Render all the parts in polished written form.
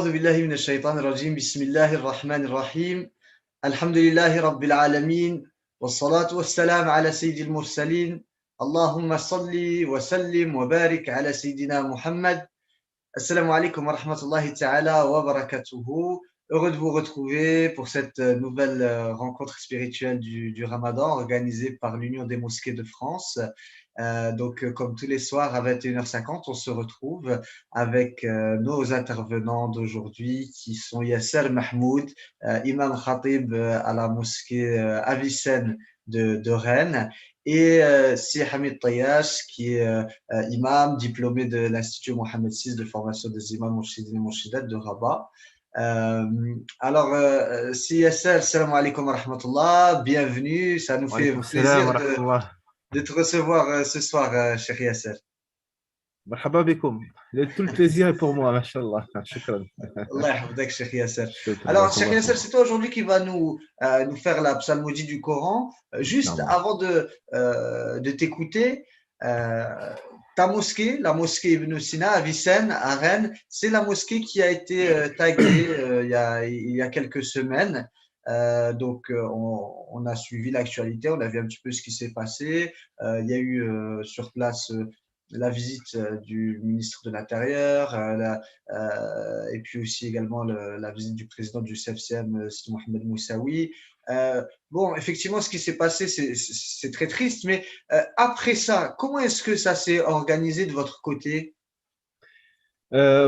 أعوذ بالله من الشيطان الرجيم بسم الله الرحمن الرحيم الحمد لله رب العالمين والصلاة والسلام على سيد المرسلين اللهم صل وسلم وبارك على سيدنا محمد. Assalamu alaikum wa rahmatullahi ta'ala wa barakatuhu. Heureux de vous retrouver pour cette nouvelle rencontre spirituelle du Ramadan organisée par l'Union des mosquées de France. Comme tous les soirs à 21h50, on se retrouve avec nos intervenants d'aujourd'hui qui sont Yasser Mahmoud, imam khatib à la mosquée Avicenne de Rennes, et Si Hamid Tayash qui est imam diplômé de l'Institut Mohamed VI de formation des imams Mourchidines et Mourchidat de Rabat. Si Yasser, salam alaikum wa rahmatullah, bienvenue, ça nous Wa fait alaykoum salam plaisir wa rahmatullah. de te recevoir ce soir, cher Yasser. Marhaba bikoum. Tout le plaisir est pour moi, mashallah. Shukran. Allah yahfadek, cher Yasser. Shukran, Alors, cher barakallah Yasser, fik. c'est toi aujourd'hui qui va nous faire la psalmodie du Coran. Juste Naam. avant de t'écouter, ta mosquée, la mosquée Ibn Sina à Vicenne, à Rennes, c'est la mosquée qui a été taguée il y a quelques semaines. On a suivi l'actualité, on a vu un petit peu ce qui s'est passé. Il y a eu sur place la visite du ministre de l'Intérieur, et puis aussi également la visite du président du CFCM, Sidi Mohamed Moussaoui. Bon, effectivement, ce qui s'est passé, c'est très triste, mais après ça, comment est-ce que ça s'est organisé de votre côté?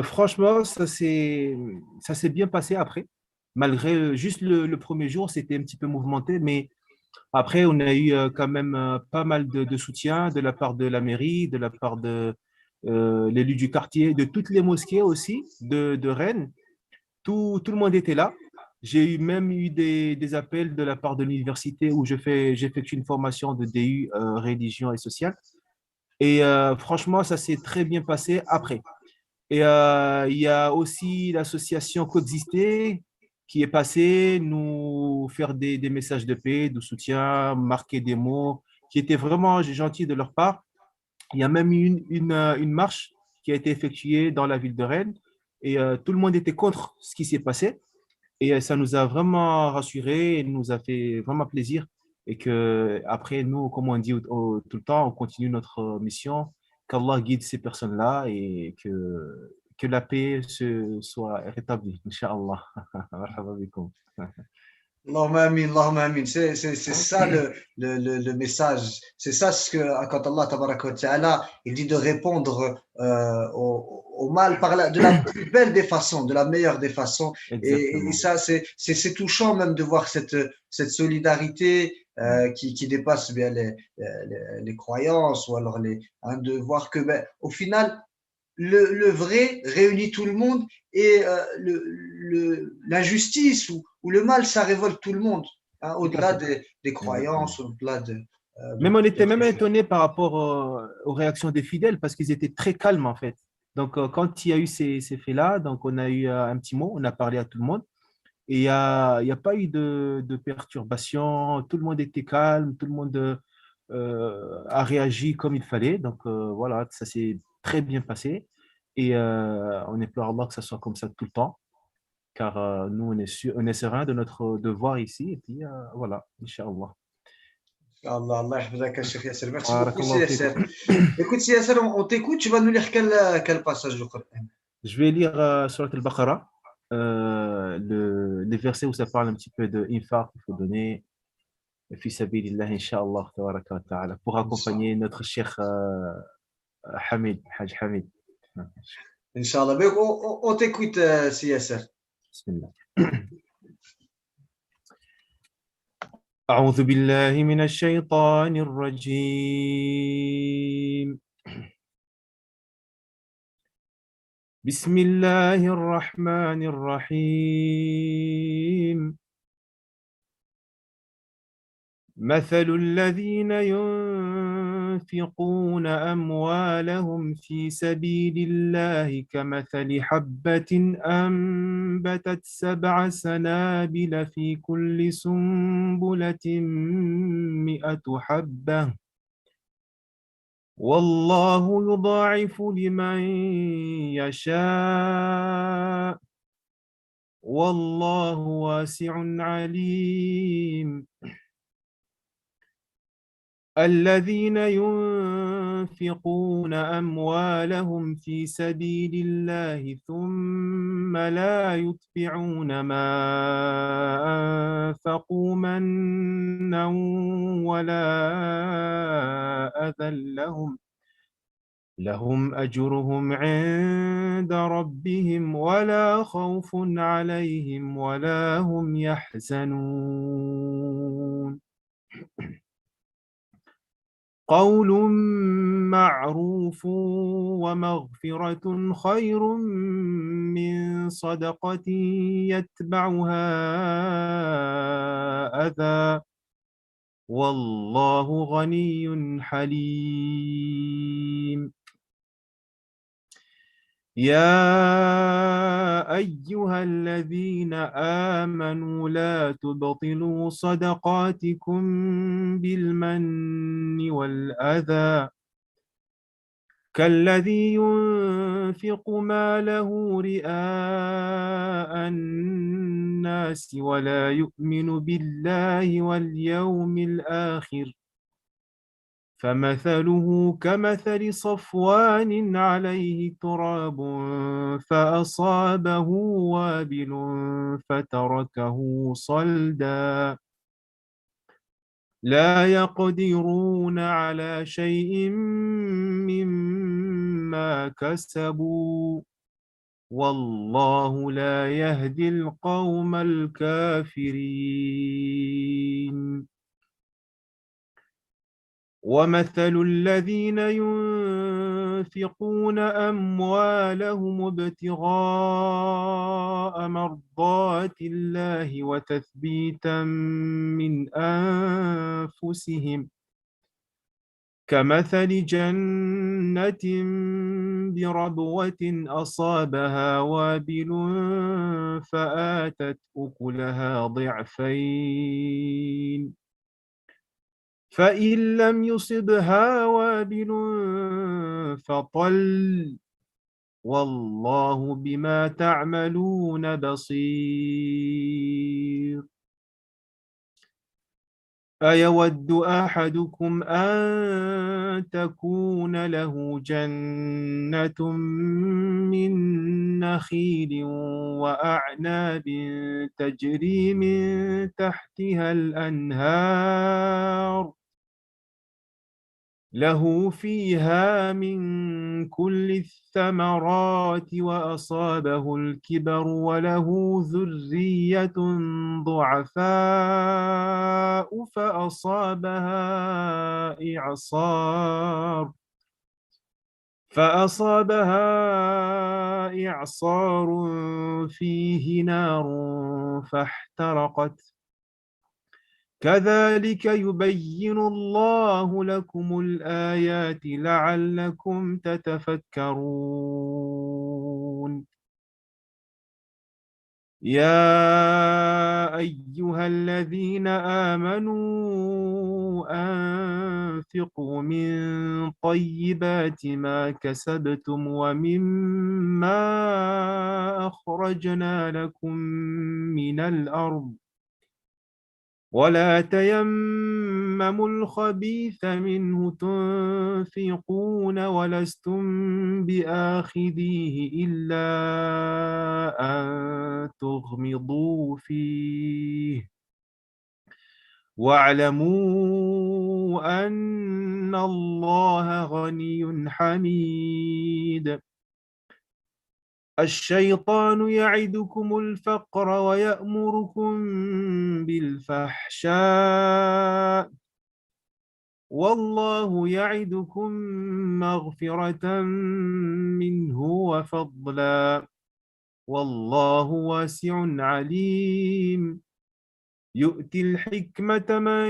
Franchement, ça s'est bien passé après. Malgré juste le premier jour, c'était un petit peu mouvementé, mais après, on a eu quand même pas mal de soutien de la part de la mairie, de la part de l'élu du quartier, de toutes les mosquées aussi de Rennes. Tout le monde était là. J'ai même eu des appels de la part de l'université où j'effectue une formation de DU religion et sociale. Et franchement, ça s'est très bien passé après. Et il y a aussi l'association Coexister qui est passée nous faire des messages de paix, de soutien, marquer des mots, qui étaient vraiment gentils de leur part. Il y a même eu une marche qui a été effectuée dans la ville de Rennes et tout le monde était contre ce qui s'est passé. Et ça nous a vraiment rassurés et nous a fait vraiment plaisir. Et que après, nous, comme on dit tout le temps, on continue notre mission, qu'Allah guide ces personnes-là et que la paix soit rétablie, Inch'Allah. Marhaba bikoum. Allahumma amin, Allahumma amin. C'est ça le message. C'est ça ce que, quand Allah tabaraka wa ta'ala, il dit de répondre au mal de la plus belle des façons, de la meilleure des façons. Et Exactement. ça, c'est touchant même de voir cette solidarité Mm. qui dépasse bien les croyances ou alors de voir que, ben, au final, le vrai réunit tout le monde et l'injustice ou le mal, ça révolte tout le monde, hein, Tout à au-delà fait. des Exactement. croyances, au-delà Même on était d'autres même choses. étonné par rapport aux réactions des fidèles parce qu'ils étaient très calmes en fait. Donc quand il y a eu ces faits-là, donc on a eu un petit mot, on a parlé à tout le monde. Et il y a pas eu de perturbation, tout le monde était calme, tout le monde a réagi comme il fallait. Donc voilà, ça s'est très bien passé. Et on implore Allah que ça soit comme ça tout le temps, car nous, on est serein de notre devoir ici. Et puis voilà, Inch'Allah. Allah, Allah yahfazaka, Cheikh Yasser. Merci beaucoup, Barakallahu Yasser. fikum. Écoute, Yasser, on t'écoute, tu vas nous lire quel passage du Coran? Je vais lire Surat al-Baqarah, les versets où ça parle un petit peu de infaq qu'il faut donner, في سبيل الله إن شاء الله تبارك وتعالى pour accompagner notre cher Hamid, Haj Hamid. Inch'Allah. Mais on t'écoute, si Yasser. بسم الله. أعوذ بالله من الشيطان الرجيم. بسم الله الرحمن الرحيم. مثل الذين ينفقون أموالهم في سبيل الله كمثل حبة أنبتت 7 سنابل في كل سنبلة 100 حبة والله يضاعف لمن يشاء والله واسع عليم. الذين ينفقون أموالهم في سبيل الله ثم لا يتبعون ما أنفقوا منا ولا أذى لهم أجرهم عند ربهم ولا خوف عليهم ولا هم يحزنون. قول معروف ومغفرة خير من صدقة يتبعها أذى والله غني حليم. يا أيها الذين آمنوا لا تبطلوا صدقاتكم بالمن والأذى كالذي ينفق ماله رئاء الناس ولا يؤمن بالله واليوم الآخر فمثله كمثل صفوان عليه تراب فأصابه وابل فتركه صلدا لا يقدرون على شيء مما كسبوا والله لا يهدي القوم الكافرين. ومثل الذين ينفقون أموالهم ابتغاء مرضات الله وتثبيتا من أنفسهم كمثل جنة بربوة أصابها وابل فآتت أكلها ضعفين فإن لم يصبها وابل فطل والله بما تعملون بصير. أيود أحدكم أن تكون له جنة من نخيل وأعناب تجري من تحتها الأنهار له فيها من كل الثمرات وأصابه الكبر وله ذرية ضعفاء فأصابها إعصار فيه نار فاحترقت كذلك يبين الله لكم الآيات لعلكم تتفكرون. يا أيها الذين آمنوا أنفقوا من طيبات ما كسبتم ومما أخرجنا لكم من الأرض ولا تيمموا الخبيث منه تنفقون ولستم بآخذيه إلا أن تغمضوا فيه واعلموا أن الله غني حميد. الشيطان يعدكم الفقر ويأمركم بالفحشاء والله يعدكم مغفرة منه وفضلا والله واسع عليم. يؤتي الحكمة من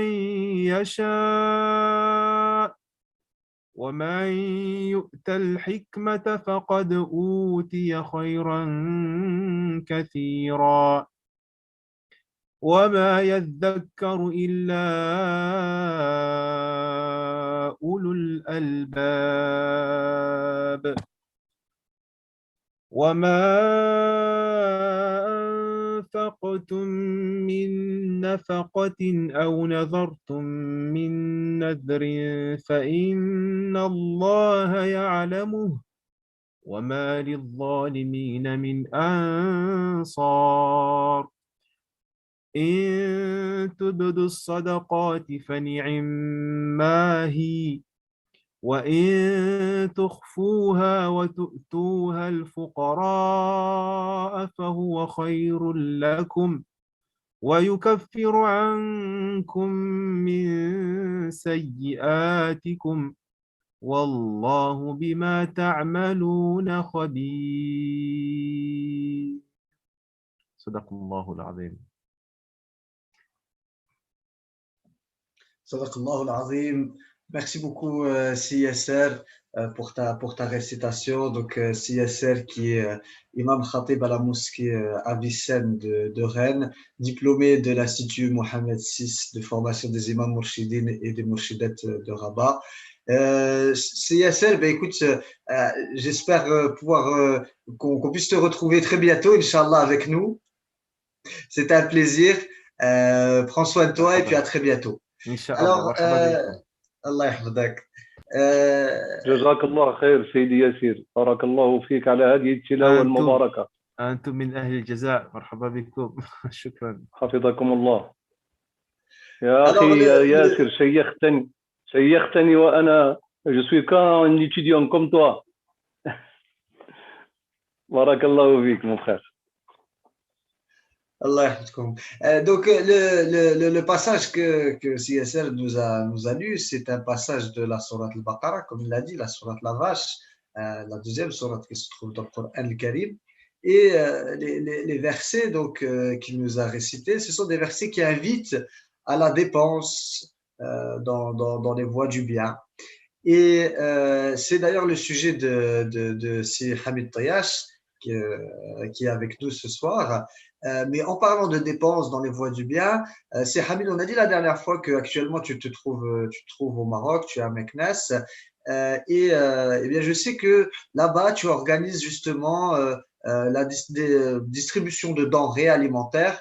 يشاء ومن يؤت الحكمة فقد أوتي خيرا كثيرا وما يذكر إلا أولو الألباب. وما أنفقتم من نفقة أو نذرتم من نذر فإن الله يعلمه وما للظالمين من أنصار إن تبدوا الصدقات فنعما هي وإن تخفوها وتؤتوها الفقراء فهو خير لكم ويكفر عنكم من سيئاتكم والله بما تعملون خبير صدق الله العظيم. Sadaqallahu al-Azim. Merci beaucoup, CSR, pour ta récitation. Donc, CSR qui est imam khatib à la mosquée Avicenne de Rennes, diplômé de l'Institut Mohamed VI de formation des imams mourchidines et des mourchidettes de Rabat. CSR, ben écoute, j'espère pouvoir qu'on puisse te retrouver très bientôt, Inch'Allah, avec nous. C'était un plaisir. Prends soin de toi et puis à très bientôt. Alors, Allah يحفظك. جزاك الله خير سيدي ياسر، بارك الله فيك على هذه التلاوة المباركة. أنتم من أهل الجزاء، مرحبا بكم. شكرا. حفظكم الله. يا أخي ياسر، شيختني وأنا je suis qu'un étudiant comme toi. بارك الله فيك mon frère. Allah yahfadkoum. Donc, le passage que CSR nous a lu, c'est un passage de la sourate al-Baqarah, comme il l'a dit, la sourate la vache, la deuxième sourate qui se trouve dans le Coran al-Karim. Et les versets qu'il nous a récités, ce sont des versets qui invitent à la dépense dans les voies du bien. Et c'est d'ailleurs le sujet de si Hamid Tayash qui est avec nous ce soir. Mais en parlant de dépenses dans les voies du bien, c'est Hamid, on a dit la dernière fois qu'actuellement tu te trouves au Maroc, tu es à Meknès, et bien je sais que là-bas tu organises justement la distribution de denrées alimentaires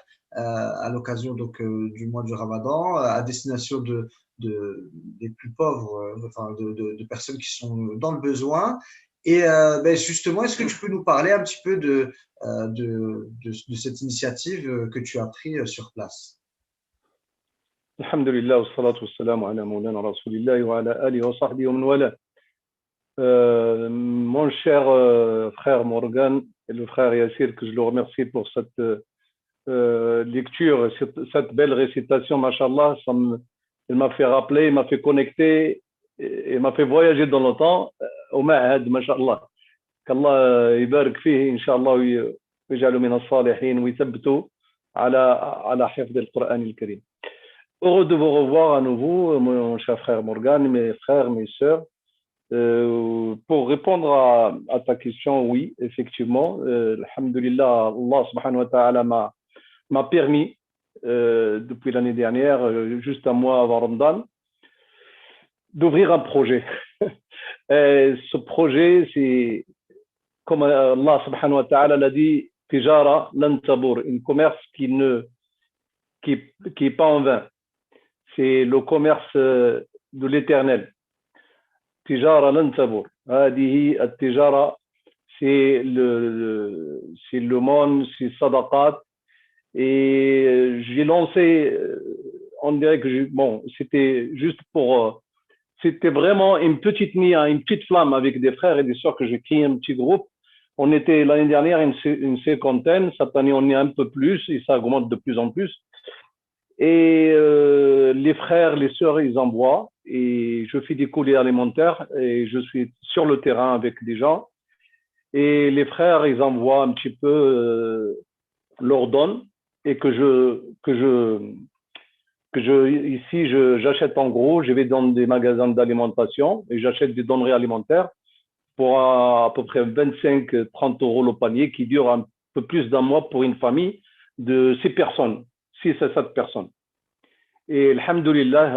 à l'occasion du mois du Ramadan à destination des plus pauvres, enfin de personnes qui sont dans le besoin. Et ben justement, est-ce que tu peux nous parler un petit peu de cette initiative que tu as prise sur place? Alhamdulillah, wa salatu wa salam ala maulana rasulillah wa ala alihi wa sahbihi wa man wala. Mon cher frère Morgan et le frère Yassir, que je le remercie pour cette lecture, cette belle récitation, mashallah, il m'a fait rappeler, il m'a fait connecter, il m'a fait voyager dans le temps au Ma'had, mashallah. qu'Allah يبارك فيه إن شاء الله ويجعله من الصالحين ويثبته على حفظ القرآن الكريم. Heureux de vous revoir à nouveau, mon cher frère Morgan, mes frères, mes sœurs. Pour répondre à ta question, oui, effectivement, alhamdulillah, Allah subhanahu wa ta'ala m'a permis, depuis l'année dernière, juste un mois avant Ramadan, d'ouvrir un projet. Et ce projet, c'est, comme Allah subhanahu wa ta'ala l'a dit, Tijara lan tabour, un commerce qui est pas en vain. C'est le commerce de l'éternel. Tijara lan tabour. Hadihi at-tijara, c'est le monde, c'est sadaqat. Et j'ai lancé, on dirait que c'était juste pour, c'était vraiment une petite nia, une petite flamme avec des frères et des sœurs que j'ai créé un petit groupe. On était l'année dernière une cinquantaine, cette année on est un peu plus et ça augmente de plus en plus. Et les frères, les sœurs, ils envoient et je fais des colis alimentaires et je suis sur le terrain avec des gens. Et les frères, ils envoient un petit peu, leur donnent et ici, j'achète en gros, je vais dans des magasins d'alimentation et j'achète des denrées alimentaires pour à peu près 25-30 € le panier qui dure un peu plus d'un mois pour une famille de 6 personnes, 6 à 7 personnes. Et alhamdulillah,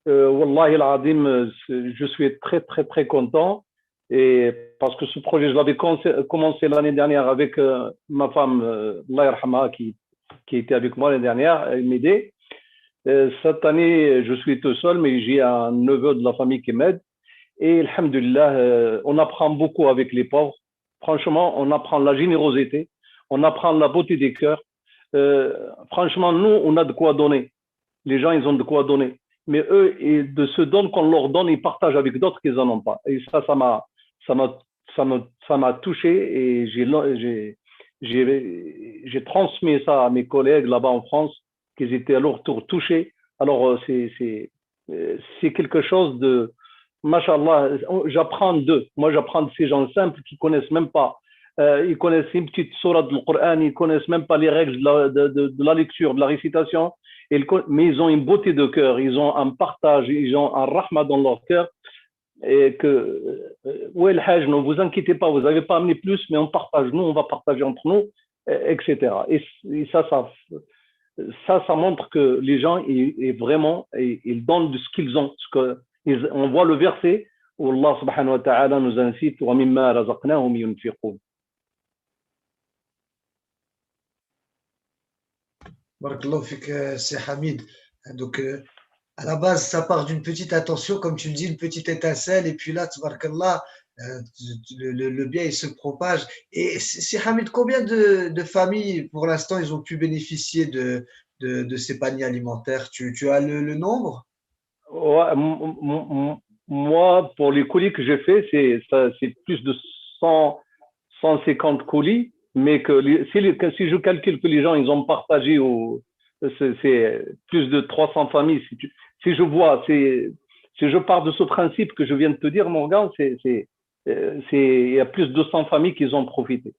wallahi al-azim, je suis très, très, très content Et parce que ce projet, je l'avais commencé l'année dernière avec ma femme, Allah yarhama, qui était avec moi l'année dernière, elle m'aidait. Cette année, je suis tout seul, mais j'ai un neveu de la famille qui m'aide. Et alhamdulillah, on apprend beaucoup avec les pauvres. Franchement, on apprend la générosité, on apprend la beauté des cœurs. Franchement, nous, on a de quoi donner. Les gens, ils ont de quoi donner. Mais eux, et de ce don qu'on leur donne, ils partagent avec d'autres qui n'en ont pas. Et ça m'a touché et j'ai transmis ça à mes collègues là-bas en France, qu'ils étaient à leur tour touchés. Alors, c'est quelque chose de, Mashallah, j'apprends d'eux. Moi, j'apprends de ces gens simples qui connaissent même pas. Ils connaissent une petite sourate du Coran, ils connaissent même pas les règles de la lecture, de la récitation. Mais ils ont une beauté de cœur, ils ont un partage, ils ont un rahma dans leur cœur. Et que, ouais, le hajj, ne vous inquiétez pas, vous n'avez pas amené plus, mais on partage, nous, on va partager entre nous, etc. Et ça montre que les gens, ils vraiment, ils donnent de ce qu'ils ont. On voit le verset où Allah subhanahu wa ta'ala nous incite وَمِمَّا رَزَقْنَاهُمْ يُنْفِقُونَ. Barakallahu fik, c'est Hamid. Donc, à la base, ça part d'une petite attention, comme tu le dis, une petite étincelle, et puis là, tabarakallah, le bien, il se propage. Et c'est Hamid, combien de familles, pour l'instant, ils ont pu bénéficier de ces paniers alimentaires? Tu as le nombre? Ouais, moi, pour les colis que j'ai fait, c'est plus de 150 colis, mais si je calcule que les gens, ils ont partagé, c'est plus de 300 familles. Si je pars de ce principe que je viens de te dire, Morgan, il y a plus de 200 familles qui ont profité.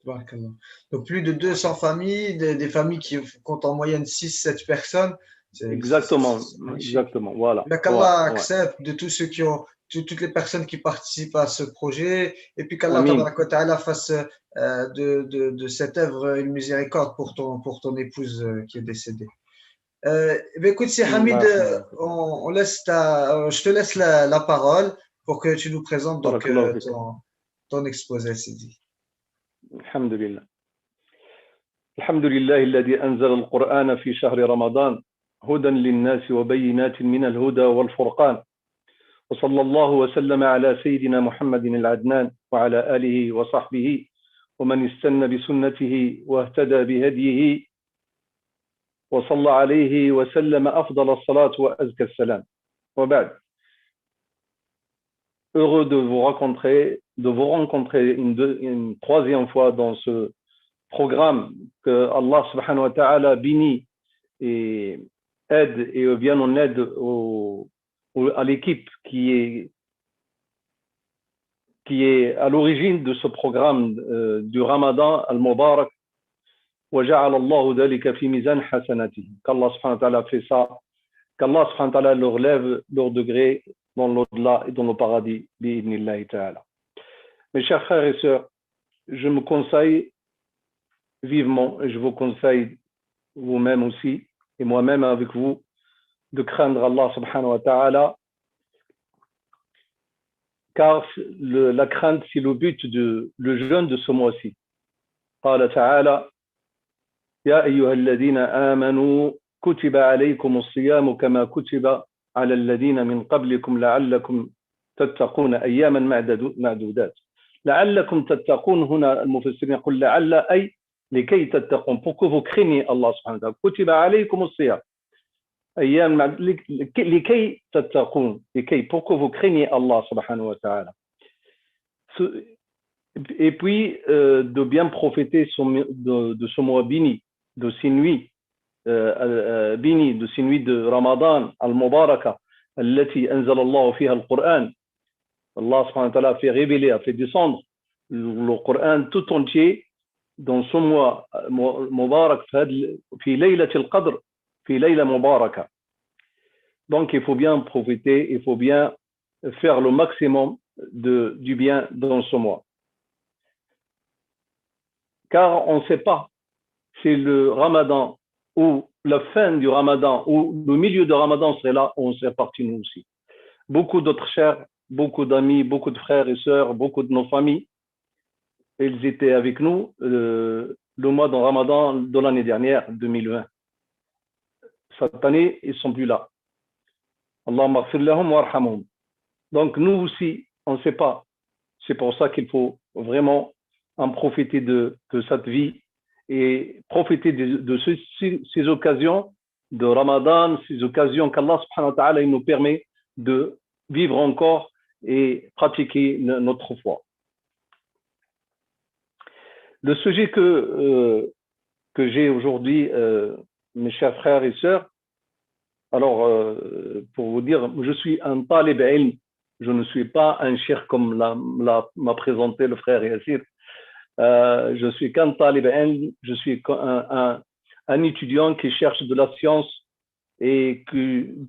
Tabarakallah. Donc, plus de 200 familles, des familles qui comptent en moyenne 6-7 personnes. Exactement, Magnifique. voilà. Qu'Allah Ouais. accepte de tous ceux toutes les personnes qui participent à ce projet, et puis qu'Allah Amin. tabaraka wa ta'ala fasse de cette œuvre une miséricorde pour ton épouse qui est décédée. Écoute, c'est Hamid, on laisse je te laisse la parole pour que tu nous présentes donc ton exposé, Sidi. Alhamdulillah. الحمد لله الذي أنزل القرآن في شهر رمضان هدى للناس وبينات من الهدى والفرقان وصلى الله وسلم على سيدنا محمد العدنان وعلى آله وصحبه ومن استنى بسنته واهتدى بهديه وصلى عليه وسلم أفضل الصلاة وأزكى السلام وبعد. Heureux de vous rencontrer une troisième fois dans ce programme que Allah subhanahu wa ta'ala bénit et aide et vient en aide à l'équipe qui est à l'origine de ce programme du Ramadan al-Mubarak. وجعل الله ذلك في ميزان حسناته. Qu'Allah subhanahu wa ta'ala fait ça, qu'Allah subhanahu wa ta'ala leur lève leur degré dans l'au-delà et dans le paradis bi'idhnillahi ta'ala. Mes chers frères et sœurs, je me conseille vivement, et je vous conseille vous-même aussi, et moi-même avec vous, de craindre Allah subhanahu wa ta'ala, car la crainte, c'est le but le jeûne de ce mois-ci. قال تعالى يا أيها الذين آمنوا كتب عليكم الصيام كما كتب على الذين من قبلكم لعلكم تتقون أياما معدودات. لعلكم تتقون هنا المفسرين يقول لعل أي لكي تتقون, pour que vous craignez Allah subhanahu wa ta'ala. كتب عليكم الصيام أيام لكي تتقون, pour que vous craignez Allah subhanahu wa ta'ala. Et puis de bien profiter de ce mois béni, de ces nuits bénies, de ces nuits de Ramadan al-Mubaraka, التي أنزل الله فيها القرآن. Allah subhanahu wa ta'ala a fait révéler, a fait descendre le Coran tout entier dans ce mois Mubarak, في ليلة القدر, في ليلة مباركة. Donc il faut bien profiter, il faut bien faire le maximum du bien dans ce mois. Car on ne sait pas si le Ramadan ou la fin du Ramadan ou le milieu de Ramadan serait là, on serait parti nous aussi. Beaucoup d'autres chers beaucoup d'amis, beaucoup de frères et sœurs, beaucoup de nos familles. Ils étaient avec nous le mois de Ramadan de l'année dernière, 2020. Cette année, ils ne sont plus là. Allahumma ighfir lahum warhamhum. Donc nous aussi, on ne sait pas. C'est pour ça qu'il faut vraiment en profiter de cette vie et profiter de ces occasions de Ramadan, ces occasions qu'Allah subhanahu wa ta'ala nous permet de vivre encore et pratiquer notre foi. Le sujet que j'ai aujourd'hui, mes chers frères et sœurs, alors pour vous dire, je suis un talib ilm, je ne suis pas un cheikh comme m'a présenté le frère Yassir. Je suis qu'un talib ilm, je suis un étudiant qui cherche de la science et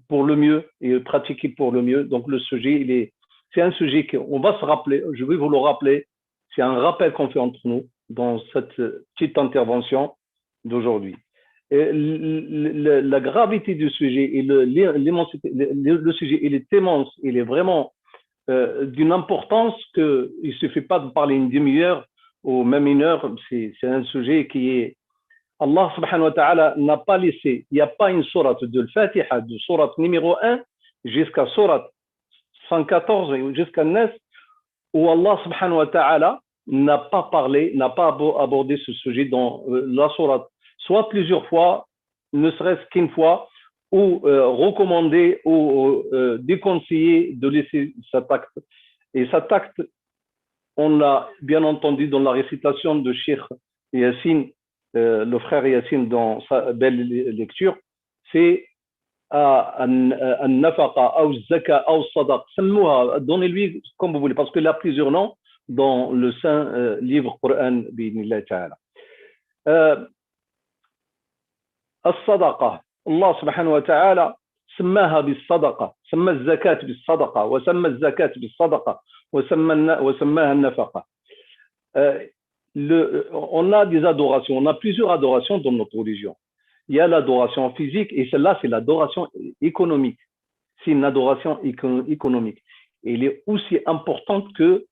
pour le mieux et pratiquer pour le mieux. Donc le sujet, c'est un sujet qu'on va se rappeler, je vais vous le rappeler, c'est un rappel qu'on fait entre nous dans cette petite intervention d'aujourd'hui. La gravité du sujet et le sujet, il est immense, il est vraiment d'une importance qu'il ne suffit pas de parler une demi-heure ou même une heure. C'est un sujet qui est... Allah subhanahu wa ta'ala n'a pas laissé, il n'y a pas une sourate de l'Fatiha, de sourate numéro 1 jusqu'à sourate 114, jusqu'à Nas, où Allah subhanahu wa ta'ala n'a pas parlé, n'a pas abordé ce sujet dans la sourate, soit plusieurs fois, ne serait-ce qu'une fois, ou recommandé ou déconseillé de laisser cet acte. Et cet acte, on l'a bien entendu dans la récitation de Cheikh Yassine, le frère Yassine dans sa belle lecture, c'est An-Nafaqa, ou Zaka, ou Sadaq. Donnez-lui comme vous voulez, parce qu'il a plusieurs noms dans le saint livre Coran bi'idhnillah ta'ala. الصدقة الله سبحانه وتعالى سماها بالصدقة، سمى الزكاة بالصدقة، وسمى الزكاة بالصدقة، وسماها النفقة. On a des adorations, on a plusieurs adorations dans notre religion. Il y a l'adoration physique et celle-là, c'est l'adoration économique. C'est une adoration économique. Et elle est aussi importante que,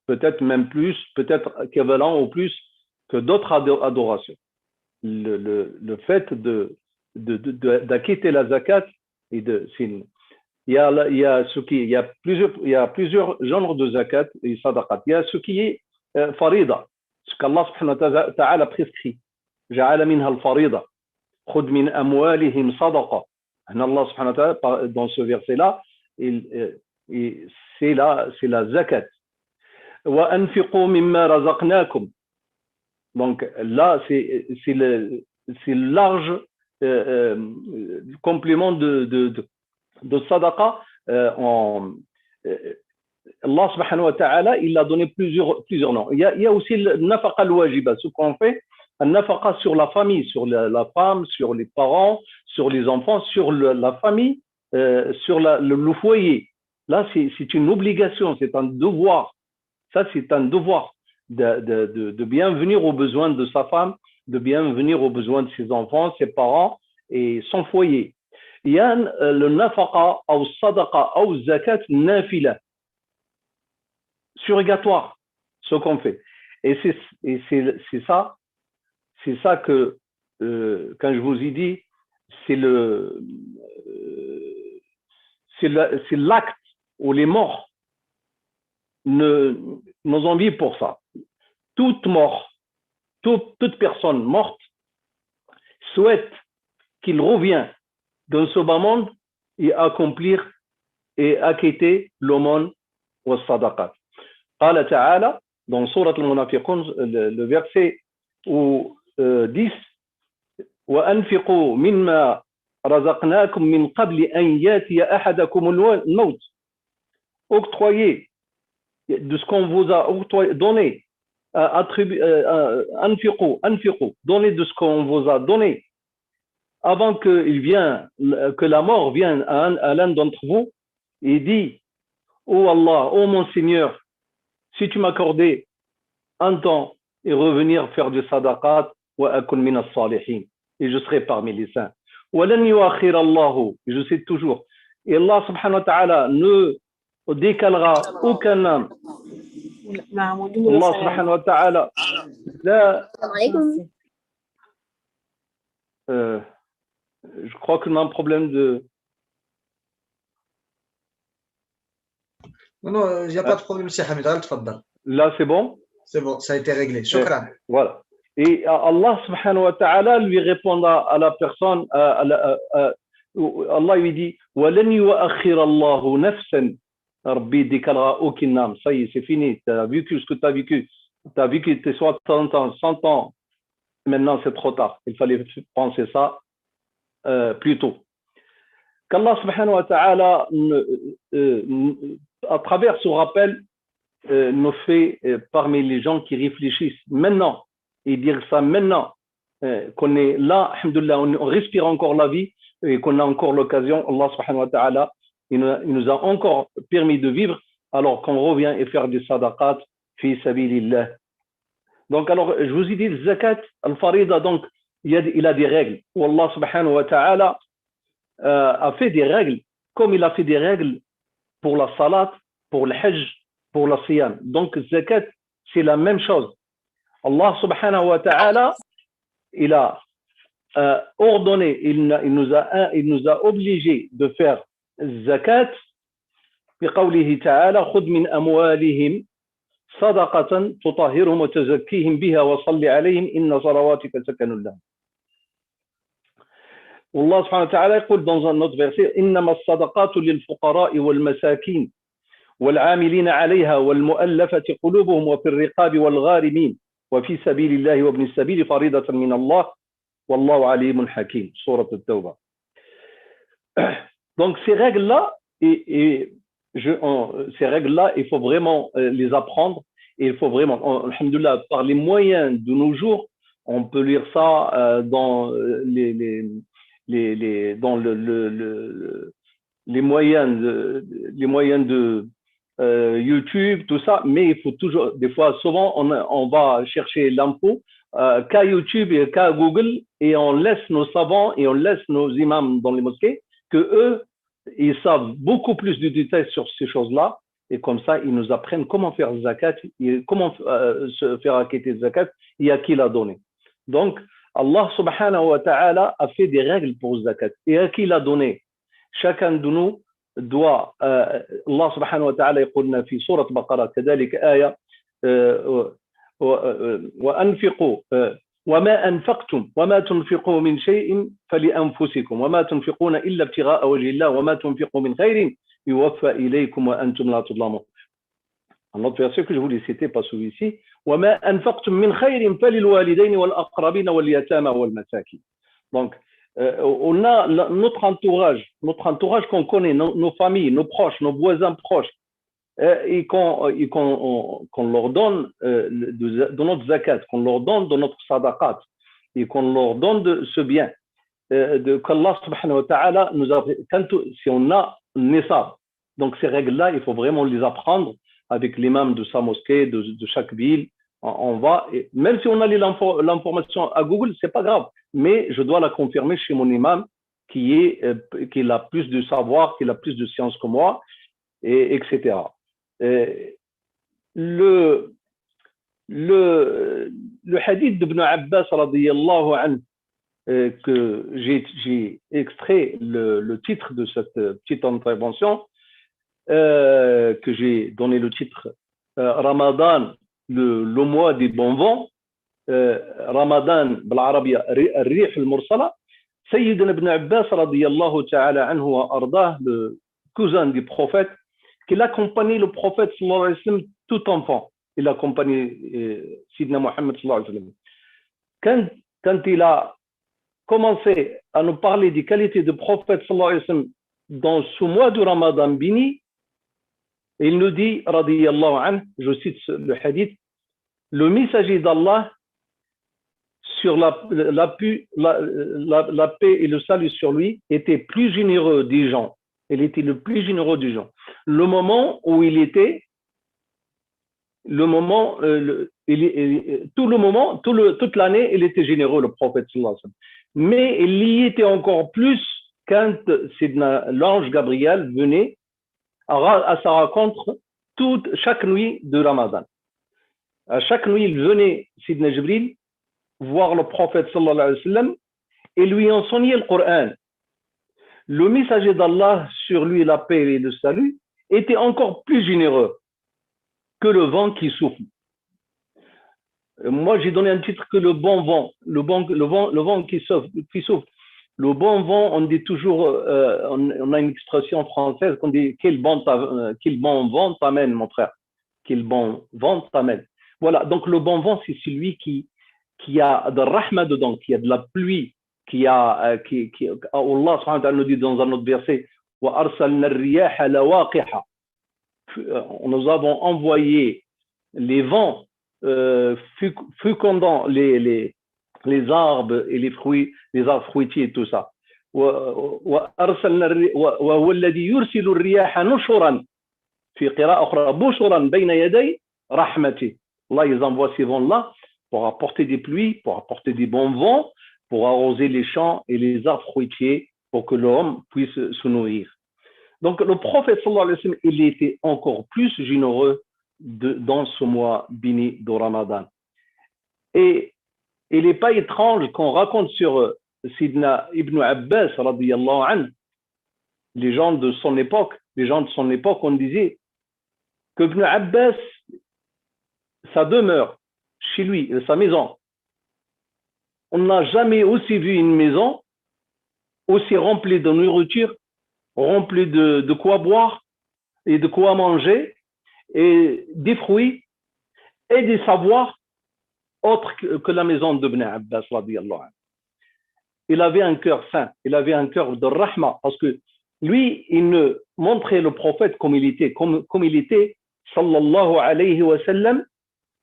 peut-être même plus, peut-être équivalent ou plus que d'autres adorations. Le fait d'acquitter la zakat et il y a plusieurs genres de zakat et sadaqat. Il y a ce qui est farida, ce qu'Allah subhanahu wa ta'ala prescrit. Ja'ala minha al-farida. Khud min amwalihim sadaqa. Allah subhanahu wa ta'ala, dans ce verset-là, c'est la zakat. Wa anfiqu mimma razaqnakum. Donc là, c'est large complément de sadaqa. Allah subhanahu wa ta'ala, il a donné plusieurs noms. Il y a aussi le nafaqa al-wajiba, ce qu'on fait, un nafaqa sur la famille, sur la femme, sur les parents, sur les enfants, sur la famille, sur le foyer. Là, c'est une obligation, c'est un devoir. Ça, c'est un devoir. De bien venir aux besoins de sa femme, de bien venir aux besoins de ses enfants, ses parents et son foyer. Il y a le nafaqa ou sadaqa ou zakat nafila, surrogatoire, ce qu'on fait. Et c'est ça que, quand je vous ai dit, c'est l'acte où les morts nous envient pour ça. Toute mort, toute personne morte souhaite qu'il revienne dans ce bas monde et accomplir et acquitter l'aumône ou sadaqat. Qala ta'ala, dans Surat al-Munafiqun, le verset 10, وَأَنْفِقُوا مِمَّا رَزَقْنَاكُمْ مِنْ قَبْلِ أَنْ يَأْتِيَ أَحَدَكُمُ الْمَوْتِ. Octroyez de ce qu'on vous a donné, anfiqu, donnez de ce qu'on vous a donné avant que la mort vienne à l'un d'entre vous et dit: oh Allah, oh mon Seigneur, si tu m'accordais un temps et revenir faire du sadaqat, wa akun min as-salihin, et je serai parmi les saints. Wa lan yuakhir Allah, je sais toujours. Et Allah subhanahu wa ta'ala ne décalera aucun âme. Allah subhanahu wa ta'ala, là, je crois que nous avons un problème de... Non, il n'y a pas de problème, Cheikh Hamid. Là, c'est bon? C'est bon, ça a été réglé. Shukran. Voilà. Et Allah subhanahu wa ta'ala lui répondra à la personne, Allah lui dit وَلَنْ يُؤَخِّرَ اللَّهُ نَفْسًا. Rabbi décalera aucune âme. Ça y est, c'est fini. Tu as vécu ce que tu as vécu. Tu as vécu tes 60 ans, 100 ans. Maintenant, c'est trop tard. Il fallait penser ça plus tôt. Qu'Allah subhanahu wa ta'ala, à travers ce rappel, nous fait parmi les gens qui réfléchissent maintenant et dire ça maintenant, qu'on est là, alhamdoulilah, on respire encore la vie et qu'on a encore l'occasion, Allah subhanahu wa ta'ala, il nous a encore permis de vivre alors qu'on revient et faire des sadaqat fi sabilillah. Donc alors, je vous ai dit, le zakat, al-farida, donc, il a des règles où Allah subhanahu wa ta'ala a fait des règles comme il a fait des règles pour la salat, pour le hajj, pour la siyam. Donc, zakat, c'est la même chose. Allah subhanahu wa ta'ala, il a ordonné, il nous a obligés de faire zakat. بقوله تعالى خذ من أموالهم صدقة تطهرهم وتزكيهم بها وصل عليهم إن صلواتك سكن لهم. والله سبحانه وتعالى يقول dans un autre verset إنما الصدقات للفقراء والمساكين والعاملين عليها والمؤلفة قلوبهم وفي الرقاب والغارمين وفي سبيل الله وابن السبيل فريضة من الله والله عليم حكيم. سورة التوبة. Donc ces règles-là, ces règles-là, il faut vraiment les apprendre. Et il faut vraiment, alhamdoulilah, par les moyens de nos jours, on peut lire ça dans les moyens de YouTube, tout ça, mais il faut toujours, des fois, souvent, on va chercher l'info qu'à YouTube et qu'à Google et on laisse nos savants et on laisse nos imams dans les mosquées que eux, ils savent beaucoup plus de détails sur ces choses-là et comme ça, ils nous apprennent comment faire zakat, et comment se faire acquitter zakat et à qui la donner. Donc, Allah subhanahu wa ta'ala a fait des règles pour zakat et à qui l'a donné. Chacun de nous doit, Allah subhanahu wa ta'ala يقولنا في سورة بقرة كذلك آية وأنفقوا وما أنفقتم وما تنفقوا من شيء فلأنفسكم وما تنفقون إلا ابتغاء وجه الله وما تنفقوا من خير يوفى إليكم وأنتم لا تظلمون. Un autre verset que je voulais citer, pas celui-ci. وما أنفقتم من خير فللوالدين والأقربين واليتامى والمساكين. Donc, on a notre entourage qu'on connaît, nos familles, nos proches, nos voisins proches, et qu'on leur donne de notre zakat, qu'on leur donne de notre sadaqat, et qu'on leur donne de ce bien, qu'Allah subhanahu wa ta'ala nous a, si on a nisab. Donc ces règles-là, il faut vraiment les apprendre avec l'imam de sa mosquée, de chaque ville. On va, même si on a l'information à Google, c'est pas grave, mais je dois la confirmer chez mon imam qui a plus de savoir, qui a plus de science que moi, etc. Le hadith d'Ibn Abbas radiyallahu anhu, que j'ai extrait le titre de cette petite intervention, que j'ai donné le titre Ramadan, le mois des bons vents, Ramadan بالعربية الريح المرسلة. Sayyidina Ibn Abbas radiyallahu ta'ala anhu wa ardah, le cousin du prophète, qu'il accompagnait le prophète sallallahu alayhi wa sallam tout enfant. Il accompagnait Sayyidina Muhammad sallallahu alayhi wa sallam. Quand il a commencé à nous parler des qualités du prophète sallallahu alayhi wa sallam dans ce mois du Ramadan béni, il nous dit, radiyallahu anhu, je cite le hadith, le messager d'Allah sur la paix et le salut sur lui était plus généreux des gens. Il était le plus généreux des gens. Le moment où il était, toute l'année, il était généreux, le prophète sallallahu alayhi wa sallam. Mais il y était encore plus quand l'ange Gabriel venait à sa rencontre chaque nuit de Ramadan. À chaque nuit, il venait, Sidna Jibril, voir le prophète sallallahu alayhi wa sallam et lui enseigner le Coran. Le messager d'Allah, sur lui la paix et le salut, était encore plus généreux que le vent qui souffle. Moi, j'ai donné un titre que le bon vent, le vent qui souffle. Le bon vent, on dit toujours, on a une expression française qu'on dit quel bon vent t'amène, mon frère. Quel bon vent t'amène. Voilà, donc le bon vent, c'est celui qui a de rahma dedans, qui a de la pluie, Allah subhanahu wa ta'ala nous dit dans un autre verset, nous avons envoyé les vents fécondant les arbres et les fruits, les arbres fruitiers et tout ça. Allah, ils envoient ces vents-là pour apporter des pluies, pour apporter des bons vents, pour arroser les champs et les arbres fruitiers pour que l'homme puisse se nourrir. Donc, le prophète sallallahu alayhi wa sallam, il était encore plus généreux dans ce mois béni de Ramadan. Et il n'est pas étrange qu'on raconte sur Sidna Ibn Abbas, radiyallahu anhu, les gens de son époque, on disait que Ibn Abbas, sa demeure, chez lui, sa maison, on n'a jamais aussi vu une maison aussi remplie de nourriture, remplie de quoi boire et de quoi manger, et des fruits et des savoirs autres que la maison d'Ibn Abbas, radiyallahu anhu. Il avait un cœur saint, il avait un cœur de rahma, parce que lui, il ne montrait le prophète comme il était, sallallahu alayhi wa sallam,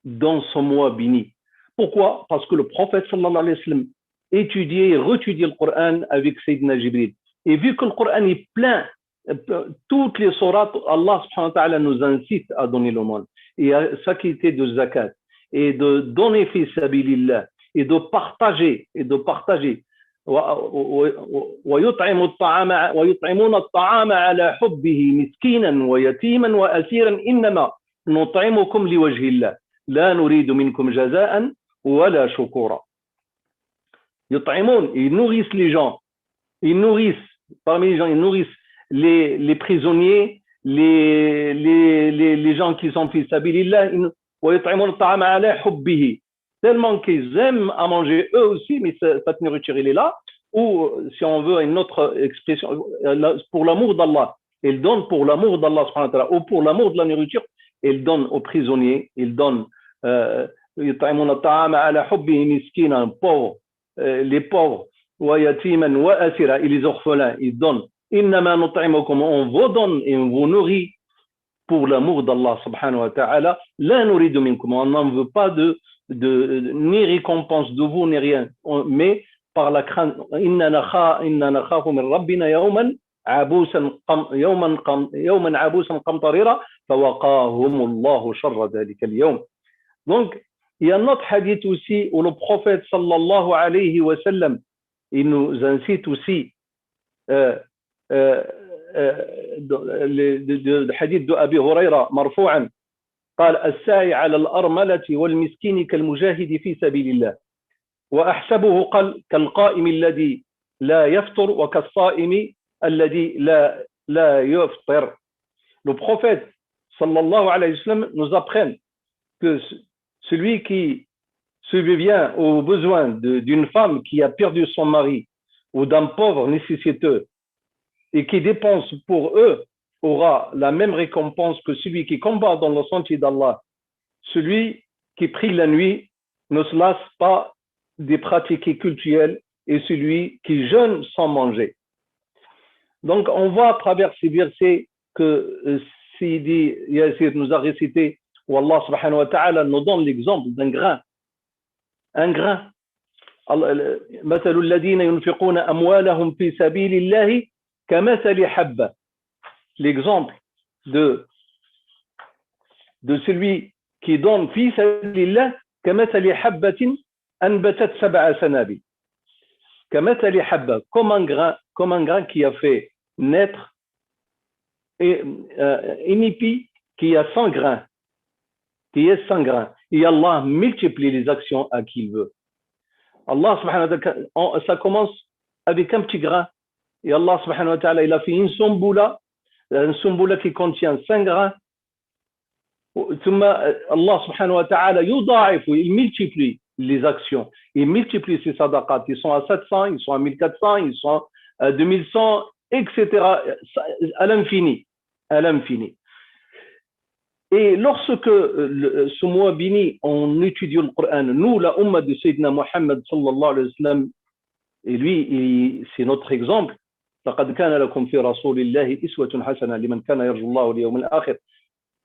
dans ce mois béni. Pourquoi? Parce que le prophète sallallahu alayhi wa sallam étudiait et réétudiait le Coran avec Sayyidina Jibril. Et vu que le Coran est plein, toutes les sourates, Allah subhanahu wa ta'ala nous incite à donner le monde. Et à s'acquitter de zakat, et de donner fi sabilillah, et de partager. ويطعمون الطعام على حبه مسكينا ويتيما وأسيرا إنما نطعمكم لوجه الله لا نريد منكم جزاء ولا شكورا. يطعمون, ils nourrissent les gens, parmi les gens, ils nourrissent les prisonniers, les gens qui sont fi sabilillah, ويطعمون الطعام على حبه, tellement qu'ils aiment à manger eux aussi, mais cette nourriture, elle est là. Ou, si on veut une autre expression, pour l'amour d'Allah. Ils donnent pour l'amour d'Allah, ou pour l'amour de la nourriture, ils donnent aux prisonniers, ils donnent يطعمون الطعام على حبه مسكينا, pauvres, les pauvres, ويتيما وأسيرا, et les orphelins, ils donnent. إنما نطعمكم, on vous donne et on vous nourrit pour l'amour d'Allah subhanahu wa ta'ala. لا نريد منكم, on n'en veut pas ni récompense de vous ni rien, mais par la crainte. إنا نخاف من ربنا يوما عبوسا قمطريرا فوقاهم الله شر ذلك اليوم. Donc il y a un autre hadith aussi où le prophète sallallahu alayhi wa sallam, il nous incite aussi le hadith d'Abi Huraira marfou'an, قال الساعي على الأرملة والمسكين كالمجاهد في سبيل الله وأحسبه قال كالقائم الذي لا يفطر وكالصائم الذي لا يفطر. Le prophète sallallahu alayhi wa sallam nous apprend que celui qui subvient aux besoins d'une femme qui a perdu son mari ou d'un pauvre nécessiteux et qui dépense pour eux aura la même récompense que celui qui combat dans le sentier d'Allah. Celui qui prie la nuit ne se lasse pas des pratiques cultuelles et celui qui jeûne sans manger. Donc, on voit à travers ces versets que Sidi Yassir nous a récité, où Allah subhanahu wa ta'ala nous donne l'exemple d'un grain. Un grain. مثل الذين ينفقون أموالهم في سبيل الله كمثل حبة. L'exemple de celui qui donne fi sabilillah كمثل حبة أنبتت 7 سنابل. كمثل حبة, comme un grain qui a fait naître une épi qui a 100 grains, qui est 100 grains. Et Allah multiplie les actions à qui il veut. Allah subhanahu wa ta'ala, ça commence avec un petit grain. Et Allah subhanahu wa ta'ala, il a fait une somboula qui contient 5 grains. Allah subhanahu wa ta'ala, il multiplie les actions. Il multiplie ses sadaqat. Ils sont à 700, ils sont à 1400, ils sont à 2100, etc. À l'infini. À l'infini. Et lorsque ce mois béni, on étudie le Coran, nous, la Ummah de Sayyidina Muhammad sallallahu alayhi wa sallam, et lui, c'est notre exemple. لقد كان لكم في رسول الله أسوة حسنة لمن كان يرجو الله واليوم الآخر.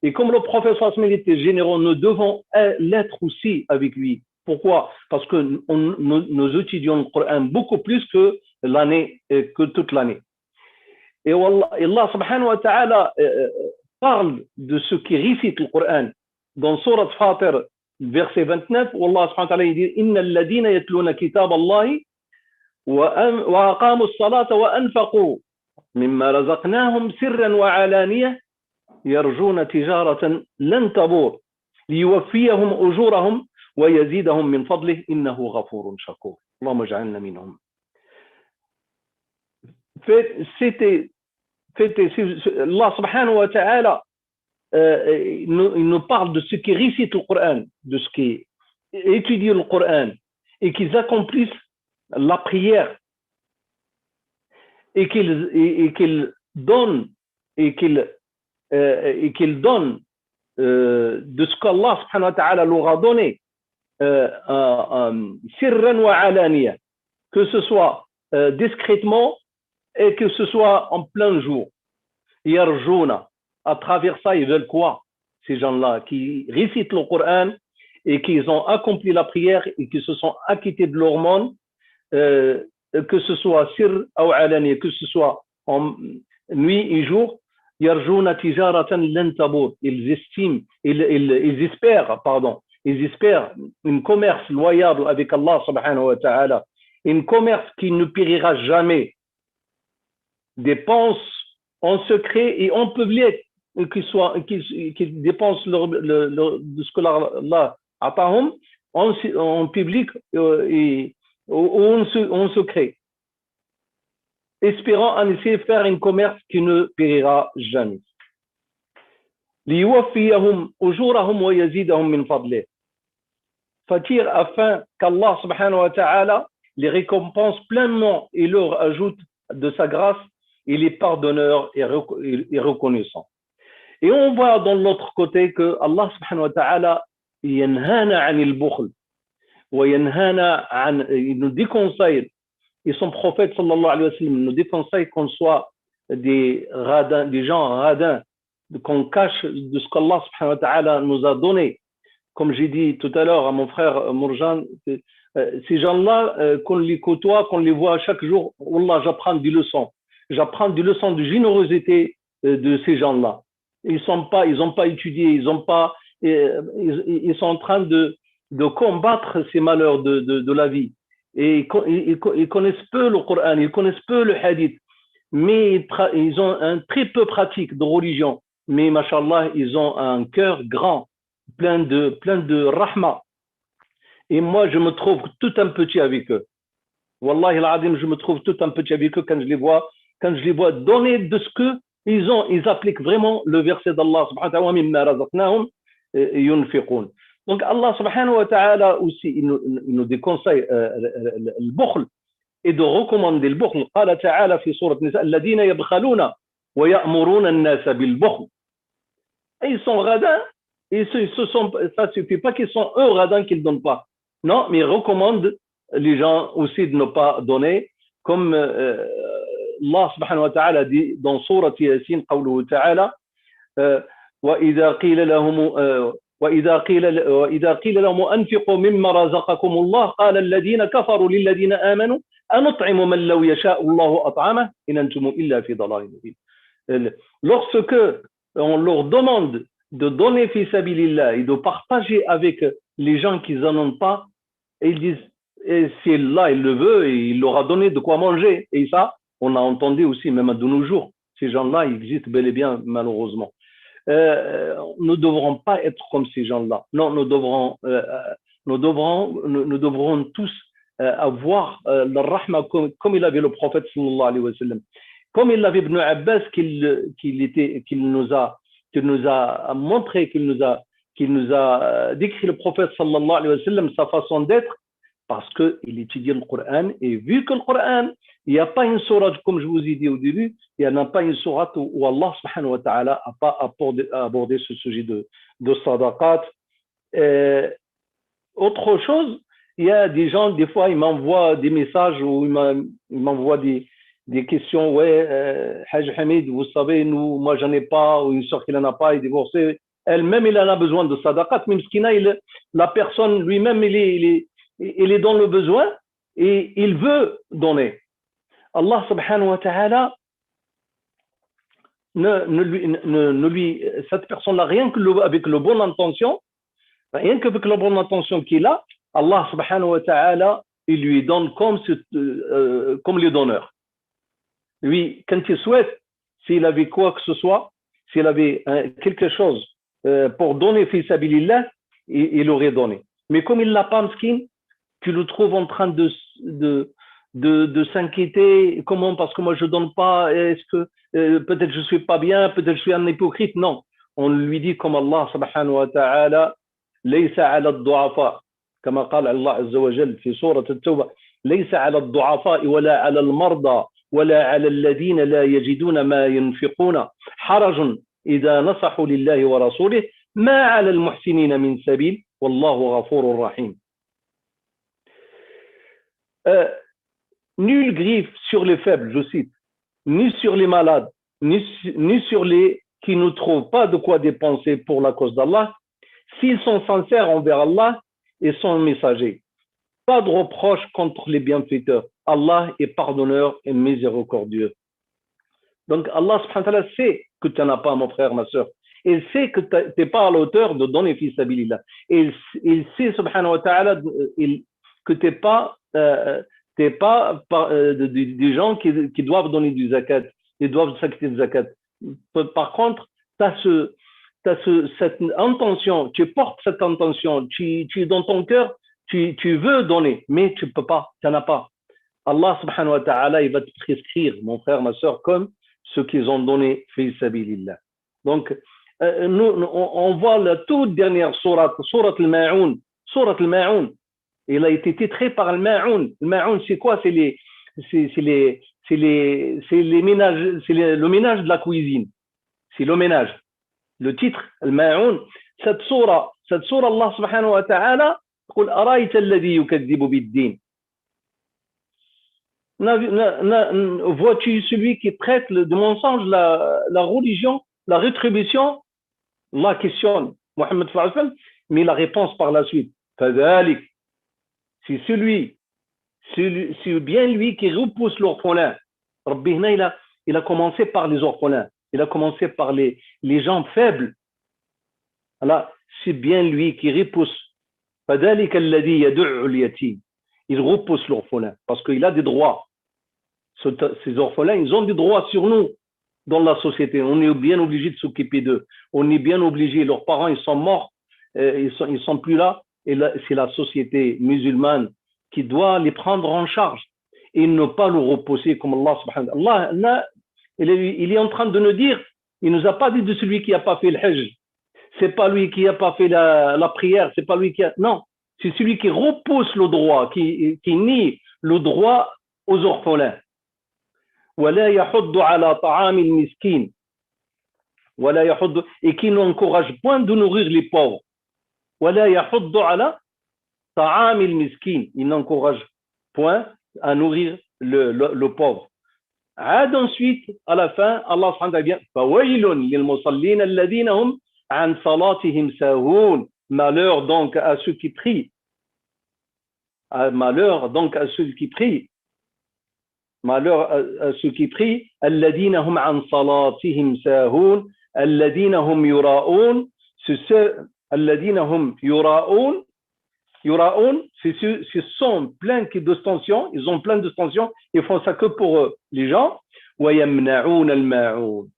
Et comme le prophète sallallahu alayhi wa sallam était généreux, nous devons l'être aussi avec lui. Pourquoi? Parce que nous étudions le Coran beaucoup plus que l'année, que toute l'année. Et Allah subhanahu wa ta'ala parle de ceux qui récitent le Coran dans Surat Fatir, verset 29, où Allah subhanahu wa ta'ala dit Inna alladhina yatluna kitab Allahi wa aqamu as-salata wa anfaqu mimma razaqnahum sirran wa alaniyah yarjuna tijaratan lan tabur liyuwaffiyahum ujurahum wa yazidahum min fadlihi innahu ghafurun shakur. Allahumma ij'alna minhum. C'était Allah subhanahu wa ta'ala, il nous parle de ceux qui récitent le Coran, de ceux qui étudient le Coran et qu'ils accomplissent la prière et qu'ils donnent de ce qu'Allah subhanahu wa ta'ala leur a donné, sirran wa alaniya, que ce soit discrètement et que ce soit en plein jour. Yarjouna, à travers ça, ils veulent quoi? Ces gens-là qui récitent le Coran et qui ont accompli la prière et qui se sont acquittés de leur monde, que ce soit sir ou alani, que ce soit en nuit et jour. Yarjouna tijaratan lan tabur. Ils espèrent un commerce loyal avec Allah subhanahu wa ta'ala, un commerce qui ne périra jamais. Dépensent en secret et en public, qui dépensent de ce que Allah a en public et en secret, espérant en essayer de faire un commerce qui ne périra jamais. لِيُوَفِّيَهُمْ أُجُورَهُمْ وَيَزِيدَهُمْ مِنْ فَضْلِهِ. Fatir afin qu'Allah subhanahu wa ta'ala les récompense pleinement et leur ajoute de sa grâce. Il est pardonneur et reconnaissant. Et on voit dans l'autre côté que Allah subhanahu wa ta'ala yanhana anil bukhl wa yanhana an, il nous déconseille, et son prophète sallallahu alayhi wa sallam nous déconseille qu'on soit des radins, des gens radins, qu'on cache de ce qu'Allah subhanahu wa ta'ala nous a donné. Comme j'ai dit tout à l'heure à mon frère Mourjan, ces gens-là, qu'on les côtoie, qu'on les voit chaque jour, Wallah, j'apprends des leçons. J'apprends des leçons de générosité de ces gens-là. Ils n'ont pas étudié, ils sont en train de combattre ces malheurs de la vie. Et ils connaissent peu le Coran, ils connaissent peu le hadith, mais ils ont un très peu pratique de religion. Mais, mashallah, ils ont un cœur grand, plein de rahma. Et moi, je me trouve tout un petit avec eux. Wallahi al-adim, je me trouve tout un petit avec eux quand je les vois donner de ce qu'ils ont. Ils appliquent vraiment le verset d'Allah subhanahu wa ta'ala, mimma razaqnahum yunfiqun. Donc Allah subhanahu wa ta'ala aussi, il nous déconseille le bukhl et de recommander le bukhl. قال تعالى في سورة النساء الذين يبخلون ويأمرون الناس بالبخل. Ils sont radins, ça ne suffit pas qu'ils sont eux radins qu'ils ne donnent pas. Non, mais ils recommandent les gens aussi de ne pas donner, comme Allah subhanahu wa ta'ala dit dans Surat Yasin, قوله تعالى وإذا قيل لهم أنفقوا مما رزقكم الله قال الذين كفروا للذين آمنوا أنطعم من لو يشاء الله أطعمه إن أنتم إلا في ضلال مبين. Lorsque on leur demande de donner fi sabilillah et de partager avec les gens qui n'en ont pas, et ils disent, et si Allah il le veut, il leur a donné de quoi manger. Et ça, on a entendu aussi, même de nos jours, Ces gens-là existent bel et bien, malheureusement. Nous ne devrons pas être comme ces gens-là. Non, nous devrons tous avoir le rahma comme il avait le prophète sallallahu alayhi wa sallam. Comme il l'avait Ibn Abbas qu'il nous a montré, qu'il nous a décrit le prophète sallallahu alayhi wa sallam, sa façon d'être, parce qu'il étudie le Coran, et vu que le Coran, il n'y a pas une sourate, comme je vous ai dit au début, il n'y en a pas une sourate où Allah subhanahu wa ta'ala n'a pas abordé ce sujet de sadaqat. Autre chose, il y a des gens, des fois, ils m'envoient des messages ou ils m'envoient des questions. Ouais, Hajj Hamid, vous savez, moi, j'en ai pas, ou une soeur qui n'en a pas, est divorcée. Elle-même, il en a besoin de sadaqat. Même la personne lui-même, il est dans le besoin et il veut donner. Allah subhanahu wa ta'ala, cette personne-là, rien qu'avec la bonne intention, qu'il a, Allah subhanahu wa ta'ala, il lui donne comme les donneurs. Lui, quand il souhaite, s'il avait quoi que ce soit, s'il avait quelque chose pour donner fi sabilillah, il aurait donné. Mais comme il l'a pas, miskin, tu le trouves en train de s'inquiéter. Comment? Parce que moi je donne pas. Est-ce que peut-être je suis pas bien, peut-être je suis un hypocrite? Non. On lui dit comme Allah subhanahu wa ta'ala, ليس على الضعفاء كما قال الله عز وجل في سورة التوبة ليس على الضعفاء ولا على المرضى ولا على الذين لا يجدون ما ينفقون حرج إذا نصحوا لله ورسوله ما على المحسنين من سبيل والله غفور رحيم. Nul griffe sur les faibles, je cite, ni sur les malades, ni sur les qui ne trouvent pas de quoi dépenser pour la cause d'Allah, s'ils sont sincères envers Allah et son messager. Pas de reproche contre les bienfaiteurs. Allah est pardonneur et miséricordieux. Donc Allah subhanahu wa ta'ala sait que tu n'en as pas, mon frère, ma soeur. Il sait que tu n'es pas à l'auteur de donner fi sabilillah. Il sait subhanahu wa ta'ala que tu n'es pas des gens qui doivent donner du zakat, ils doivent s'acquitter de zakat. Par contre, tu as cette intention, tu portes cette intention, tu es dans ton cœur, tu veux donner, mais tu ne peux pas, tu n'en as pas. Allah subhanahu wa ta'ala, il va te prescrire, mon frère, ma soeur, comme ceux qu'ils ont donné fi sabilillah. Donc, on voit la toute dernière sourate al-Ma'un. Sourate al-Ma'un, il a été titré par al-Ma'un. Le Ma'un, c'est quoi? C'est le ménage de la cuisine. C'est le ménage. Le titre, al-Ma'un, cette sourate, Allah subhanahu wa ta'ala, قل أرأيت الذي يكذب بالدين. Vois-tu celui qui traite de mensonge la religion, la rétribution? Allah questionne Mohammed sallallahu alayhi wa sallam, mais la réponse par la suite. فذلك, c'est bien lui qui repousse l'orphelin. Rabbi hina, il a commencé par les orphelins, il a commencé par les gens faibles. Alors, c'est bien lui qui repousse. فذلك الذي يدع اليتيم. Il repousse l'orphelin parce qu'il a des droits. Ces orphelins, ils ont des droits sur nous dans la société. On est bien obligé de s'occuper d'eux. On est bien obligé. Leurs parents, ils sont morts, ils sont plus là. Et là, c'est la société musulmane qui doit les prendre en charge et ne pas le repousser comme Allah subhanahu wa ta'ala. Allah, il est en train de nous dire, il nous a pas dit de celui qui n'a pas fait le hajj. C'est pas lui qui n'a pas fait la prière. C'est pas lui qui a... Non, c'est celui qui repousse le droit, qui nie le droit aux orphelins. ولا يحض على طعام المسكين ولا يحض, et qui n'encourage point de nourrir les pauvres. ولا يحض على طعام المسكين, il n'encourage point à nourrir le pauvre. عاد ensuite, à la fin, Allah subhanahu wa ta'ala dit فويل للمصلين الذين هم عن صلاتهم ساهون. Malheur donc à ceux qui prient. Malheur donc à ceux qui prient. Malheur à ceux qui prient. الذين هم عن صلاتهم ساهون الذين هم يراؤون. C'est ceux الذين هم يراؤون. يراؤون, ce sont plein d'ostensions, ils ont plein d'ostensions, ils font ça que pour les gens. ويمنعون الماعون,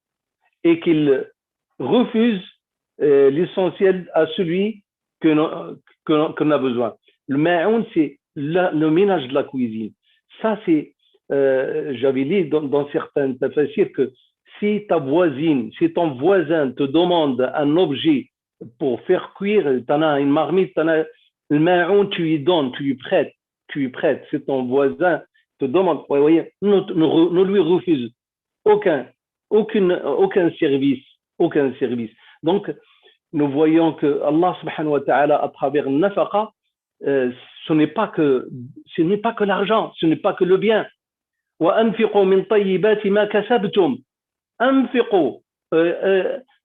et qu'ils refusent l'essentiel à celui qu'on a besoin. Le ma'oun, c'est le ménage de la cuisine. Ça, c'est, j'avais lu dans certains tafsirs que si ta voisine, si ton voisin te demande un objet pour faire cuire, tu en as une marmite, le ma'oun, tu lui donnes, tu lui prêtes. Si ton voisin te demande, vous voyez, ne lui refuse aucun service. Donc, nous voyons que Allah subhanahu wa ta'ala, à travers le nafaqa, ce n'est pas que l'argent, ce n'est pas que le bien. وأنفقوا من طيبات ما كسبتم أنفقوا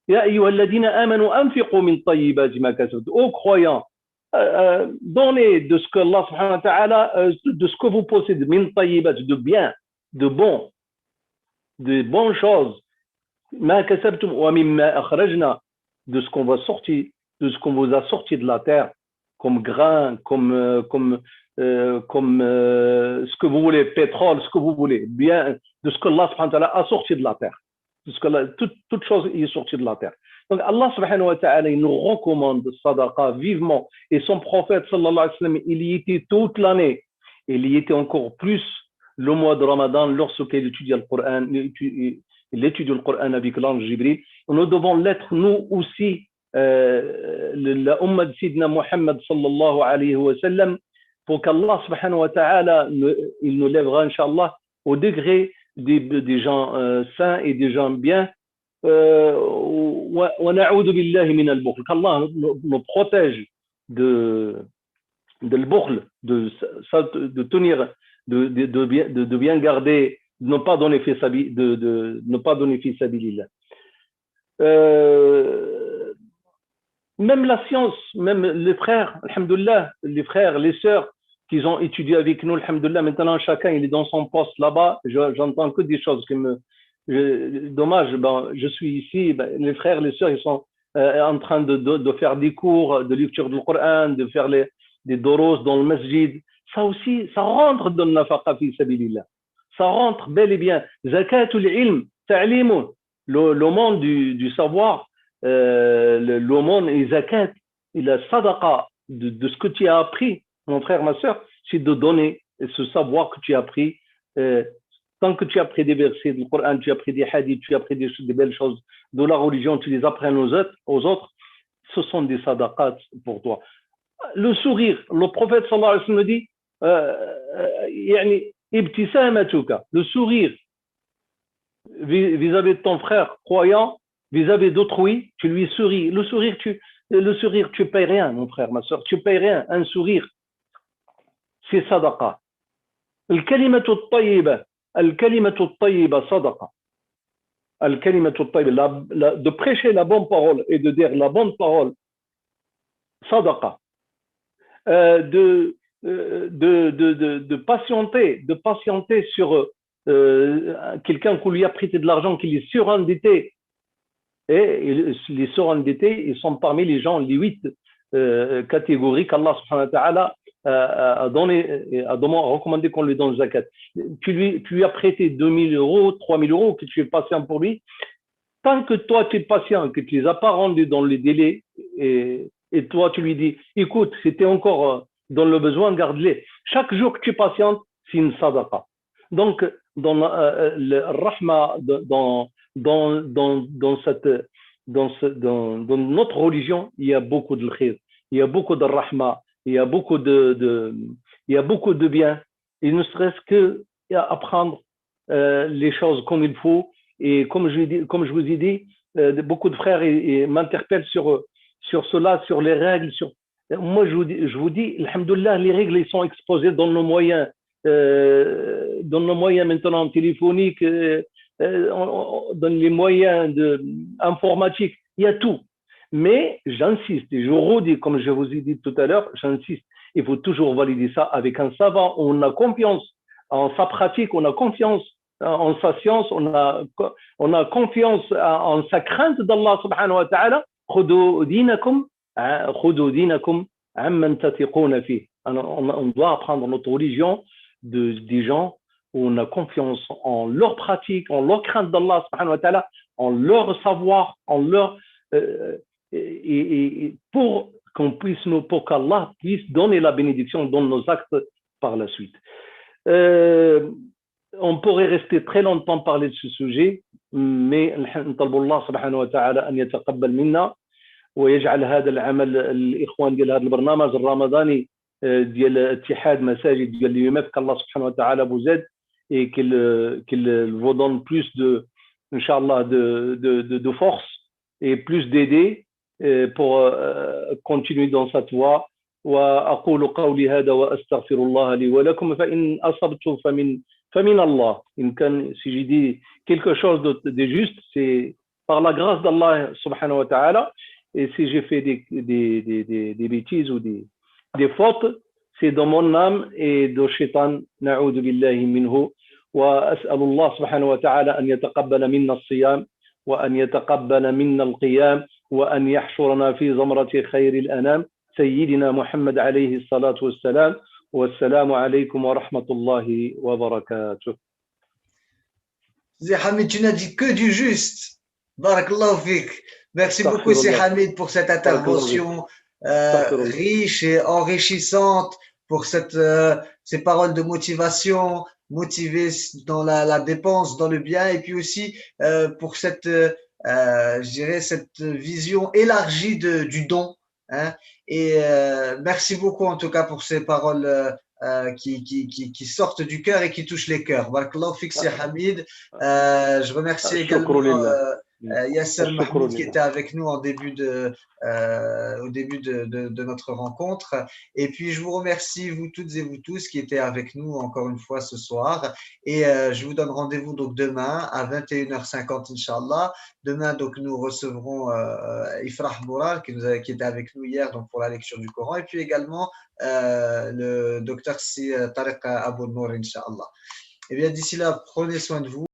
يا أيها الذين آمنوا أنفقوا من طيبات ما كسبتم. Ô croyants, donnez de ce que Allah subhanahu wa ta'ala, de ce que vous possédez, min tayyibat, de bien, de bon, de bonnes choses, ma kasabtum wa mimma akhrajna, de ce qu'on va sortir, de ce qu'on vous a sorti de la terre, comme grain, comme ce que vous voulez, pétrole, ce que vous voulez, bien, de ce que Allah subhanahu wa ta'ala a sorti de la terre. Toute chose est sortie de la terre. Donc Allah subhanahu wa ta'ala, il nous recommande le sadaqa vivement. Et son prophète sallallahu alayhi wa sallam, il y était toute l'année. Il y était encore plus le mois de Ramadan lorsqu'il étudie le Coran, il étudie le Coran avec l'ange Jibril. Nous devons l'être nous aussi, la umma de Sidna Muhammad sallallahu alayhi wa sallam, pour qu'Allah subhanahu wa ta'ala, il nous lèvera, inshallah, au degré des gens saints et des gens bien. وَنَعُوذُ بِاللَّهِ مِنَ الْبُخْلِ, qu'Allah nous protège de le bukhl, de tenir, de bien garder, de ne pas donner fi sabilillah. Même la science, même les frères, alhamdoulilah, les frères, les sœurs qui ont étudié avec nous, alhamdoulilah, maintenant chacun il est dans son poste là-bas, j'entends que des choses qui me... dommage, je suis ici, les frères, les sœurs, ils sont en train de faire des cours de lecture du Coran, de faire des doros dans le masjid. Ça aussi, ça rentre dans le nafaqa fi sabilillah. Ça rentre bel et bien. Zakatul ilm, ta'limun, le monde du savoir, le monde et zakat, il a sadaqa de ce que tu as appris, mon frère, ma sœur, c'est de donner ce savoir que tu as appris. Tant que tu as appris des versets du Coran, tu as appris des hadiths, tu as appris des belles choses de la religion, tu les apprends aux autres, ce sont des sadaqats pour toi. Le sourire, le prophète sallallahu alayhi wa sallam dit ibtisamatuka, le sourire vis-à-vis de ton frère croyant, vis-à-vis d'autrui, tu lui souris. Le sourire, tu payes rien, mon frère, ma soeur, tu payes rien. Un sourire, c'est sadaqa. Al-kalimatu at-tayyiba, al-kalimatu at-tayyiba sadaqa. Al-kalimatu at-tayyiba, de prêcher la bonne parole et de dire la bonne parole, sadaqa. De patienter sur quelqu'un qui lui a prêté de l'argent, qui est surendetté. Et les surendettés, ils sont parmi les gens, les 8 catégories qu'Allah subhanahu wa ta'ala a recommandé qu'on lui donne zakat. Tu lui as prêté 2 000 euros, 3 000 euros, que tu es patient pour lui. Tant que toi tu es patient, que tu ne les as pas rendus dans les délais, et toi tu lui dis, écoute, c'était encore dans le besoin, garde-les. Chaque jour que tu patientes, c'est une sadaqa. Donc, dans le rahma, dans notre religion, il y a beaucoup de khir, il y a beaucoup de rahma, il y a beaucoup de bien. Il ne serait-ce que apprendre les choses comme il faut. Et comme je vous ai dit, beaucoup de frères m'interpellent sur cela, sur les règles. Moi, je vous dis, alhamdoulilah, les règles ils sont exposées dans nos moyens maintenant téléphoniques, dans les moyens informatiques, il y a tout. Mais j'insiste, et je redis, comme je vous ai dit tout à l'heure, j'insiste, il faut toujours valider ça avec un savant. On a confiance en sa pratique, on a confiance en sa science, on a confiance en sa crainte d'Allah subhanahu wa ta'ala. Khudou dinakum amman tatiquna fi. On doit apprendre notre religion des gens où on a confiance en leur pratique, en leur crainte d'Allah subhanahu wa ta'ala, en leur savoir, en leur et pour pour qu'Allah puisse donner la bénédiction dans nos actes par la suite. On pourrait rester très longtemps parler de ce sujet, mais نطلب الله سبحانه وتعالى أن يتقبل منا ويجعل هذا العمل الإخوان ديال هذا البرنامج الرمضاني ديال اتحاد مساجد ديال اليومات qu'Allah سبحانه وتعالى vous aide et qu'il vous donne plus de Inch'Allah de force et plus d'aider pour continuer dans cette voie. وأقول قولي هذا وأستغفر الله لي ولكم فإن أصبت فمن الله. Si j'ai dit quelque chose de juste, c'est par la grâce d'Allah subhanahu wa ta'ala. Et si j'ai fait des bêtises ou des fautes, c'est dans mon âme et de shaitan. نعوذ بالله منه. وأسأل الله سبحانه وتعالى أن يتقبل منا الصيام وأن يتقبل منا القيام وأن يحشرنا في زمرة خير الأنام سيدنا محمد عليه الصلاة والسلام. والسلام عليكم ورحمة الله وبركاته. Zé Hamid, tu n'as dit que du juste. Barakallahu fik. Merci beaucoup, Zé Hamid, pour cette intervention riche et enrichissante, pour ces paroles de motivation, motivées dans la dépense, dans le bien, et puis aussi pour je dirais, cette vision élargie du don. Hein. Et merci beaucoup en tout cas pour ces paroles qui sortent du cœur et qui touchent les cœurs. Barakallahu fik, Zé Hamid. Je remercie également Yasser Mahmoud qui était avec nous au début de notre rencontre. Et puis je vous remercie vous toutes et vous tous qui étaient avec nous encore une fois ce soir. Et je vous donne rendez-vous donc demain à 21h50 Inch'Allah. Demain donc nous recevrons Ifrah Boural qui était avec nous hier donc pour la lecture du Coran. Et puis également le docteur Tariq Abou Nour Inch'Allah. Et bien d'ici là, prenez soin de vous.